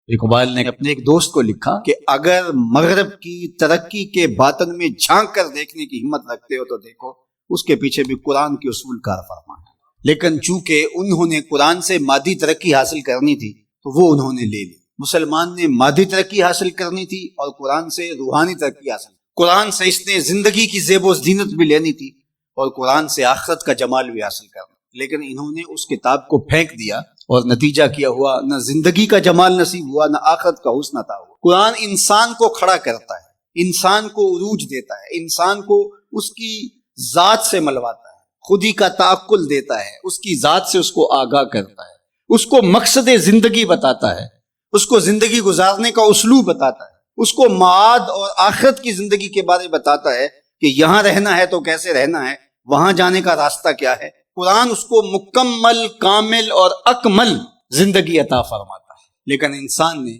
اقبال نے اپنے ایک دوست کو لکھا کہ اگر مغرب کی ترقی کے باطن میں جھانک کر دیکھنے کی ہمت رکھتے ہو تو دیکھو، اس کے پیچھے بھی قرآن کے اصول کار فرما ہے۔ لیکن چونکہ انہوں نے قرآن سے مادی ترقی حاصل کرنی تھی تو وہ انہوں نے لے لی۔ مسلمان نے مادی ترقی حاصل کرنی تھی اور قرآن سے روحانی ترقی حاصل، قرآن سے اس نے زندگی کی زیب و زینت بھی لینی تھی اور قرآن سے آخرت کا جمال بھی حاصل کرنا، لیکن انہوں نے اس کتاب کو پھینک دیا اور نتیجہ کیا ہوا نہ زندگی کا جمال نصیب ہوا نہ آخرت کا حسن عطا ہوا۔ قرآن انسان کو کھڑا کرتا ہے، انسان کو عروج دیتا ہے، انسان کو اس کی ذات سے ملواتا ہے، خودی کا تعقل دیتا ہے، اس کی ذات سے اس کو آگاہ کرتا ہے، اس کو مقصد زندگی بتاتا ہے، اس کو زندگی گزارنے کا اسلوب بتاتا ہے، اس کو معاد اور آخرت کی زندگی کے بارے بتاتا ہے کہ یہاں رہنا ہے تو کیسے رہنا ہے، وہاں جانے کا راستہ کیا ہے۔ قرآن اس کو مکمل، کامل اور اکمل زندگی عطا فرماتا ہے، لیکن انسان نے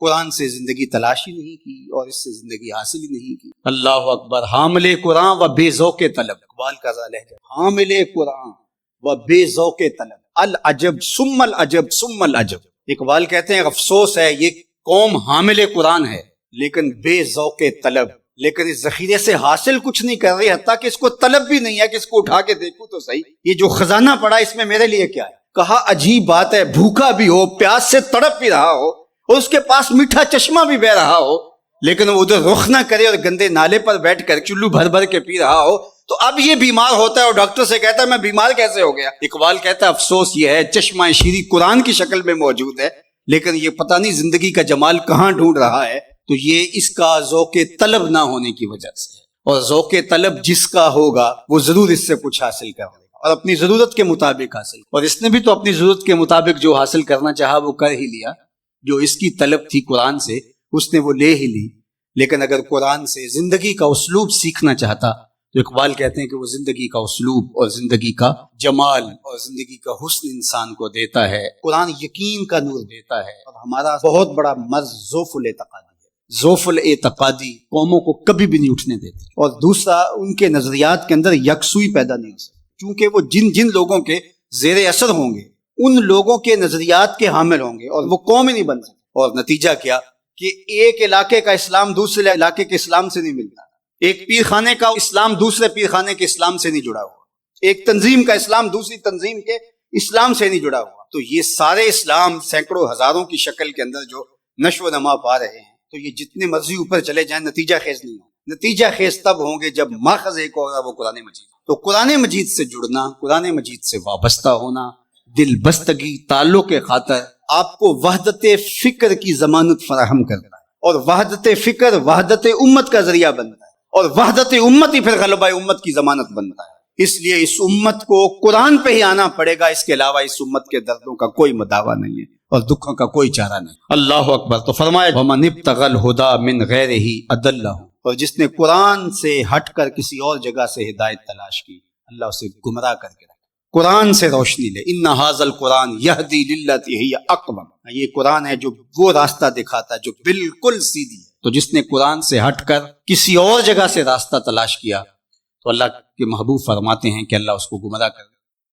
قرآن سے زندگی تلاش ہی نہیں کی اور اس سے زندگی حاصل ہی نہیں کی۔ اللہ اکبر، حامل قرآن و بے ذوق طلب، اقبال کا لہجہ، حامل قرآن و بے ذوق طلب، العجب ثم العجب ثم العجب۔ اقبال کہتے ہیں افسوس ہے یہ قوم حامل قرآن ہے لیکن بے ذوق طلب، لیکن اس ذخیرے سے حاصل کچھ نہیں کر رہی، حتیٰ کہ اس کو طلب بھی نہیں ہے کہ اس کو اٹھا کے دیکھوں تو صحیح، یہ جو خزانہ پڑا اس میں میرے لیے کیا ہے۔ کہا عجیب بات ہے، بھوکا بھی ہو، پیاس سے تڑپ بھی رہا ہو اور اس کے پاس میٹھا چشمہ بھی بہ رہا ہو، لیکن وہ ادھر رخ نہ کرے اور گندے نالے پر بیٹھ کر چلو بھر بھر کے پی رہا ہو، تو اب یہ بیمار ہوتا ہے اور ڈاکٹر سے کہتا ہے میں بیمار کیسے ہو گیا۔ اقبال کہتا ہے افسوس یہ ہے چشمہ شیری قرآن کی شکل میں موجود ہے لیکن یہ پتہ نہیں زندگی کا جمال کہاں ڈھونڈ رہا ہے، تو یہ اس کا ذوق طلب نہ ہونے کی وجہ سے ہے، اور ذوق طلب جس کا ہوگا وہ ضرور اس سے کچھ حاصل کر لے گا اور اپنی ضرورت کے مطابق حاصل، اور اس نے بھی تو اپنی ضرورت کے مطابق جو حاصل کرنا چاہا وہ کر ہی لیا، جو اس کی طلب تھی قرآن سے اس نے وہ لے ہی لی۔ لیکن اگر قرآن سے زندگی کا اسلوب سیکھنا چاہتا تو اقبال کہتے ہیں کہ وہ زندگی کا اسلوب اور زندگی کا جمال اور زندگی کا حسن انسان کو دیتا ہے۔ قرآن یقین کا نور دیتا ہے، اور ہمارا بہت بڑا مرض ذوف الاعتقادی ہے، ذوف الاعتقادی قوموں کو کبھی بھی نہیں اٹھنے دیتی، اور دوسرا ان کے نظریات کے اندر یکسوئی پیدا نہیں ہو سکتی، کیونکہ وہ جن لوگوں کے زیر اثر ہوں گے ان لوگوں کے نظریات کے حامل ہوں گے اور وہ قوم ہی نہیں بن سکتی۔ اور نتیجہ کیا کہ ایک علاقے کا اسلام دوسرے علاقے کے اسلام سے نہیں ملتا، ایک پیر خانے کا اسلام دوسرے پیر خانے کے اسلام سے نہیں جڑا ہوا، ایک تنظیم کا اسلام دوسری تنظیم کے اسلام سے نہیں جڑا ہوا، تو یہ سارے اسلام سینکڑوں ہزاروں کی شکل کے اندر جو نشو و نما پا رہے ہیں، تو یہ جتنے مرضی اوپر چلے جائیں نتیجہ خیز نہیں ہوں، نتیجہ خیز تب ہوں گے جب ماخذ ایک ہوگا وہ قرآن مجید۔ تو قرآن مجید سے جڑنا، قرآن مجید سے وابستہ ہونا، دل بستگی تعلق خاطر آپ کو وحدت فکر کی ضمانت فراہم کرتا ہے، اور وحدت فکر وحدت امت کا ذریعہ بنتا ہے، اور وحدت امت ہی پھر غلبہ امت کی ضمانت بنتا ہے۔ اس لیے اس امت کو قرآن پہ ہی آنا پڑے گا، اس کے علاوہ اس امت کے دردوں کا کوئی مداوا نہیں ہے اور دکھوں کا کوئی چارہ نہیں۔ اللہ اکبر۔ تو فرمایا وَمَنِ ابْتَغَى الْهُدَى مِنْ غَيْرِهِ أَضَلَّهُ، اور جس نے قرآن سے ہٹ کر کسی اور جگہ سے ہدایت تلاش کی اللہ اسے گمراہ کر کے رکھا۔ قرآن سے روشنی لے، إِنَّ هَذَا الْقُرْآنَ يَهْدِي لِلَّتِي هِيَ أَقْوَمُ، یہ قرآن ہے جو وہ راستہ دکھاتا ہے جو بالکل سیدھی ہے۔ تو جس نے قرآن سے ہٹ کر کسی اور جگہ سے راستہ تلاش کیا تو اللہ کے محبوب فرماتے ہیں کہ اللہ اس کو گمراہ کر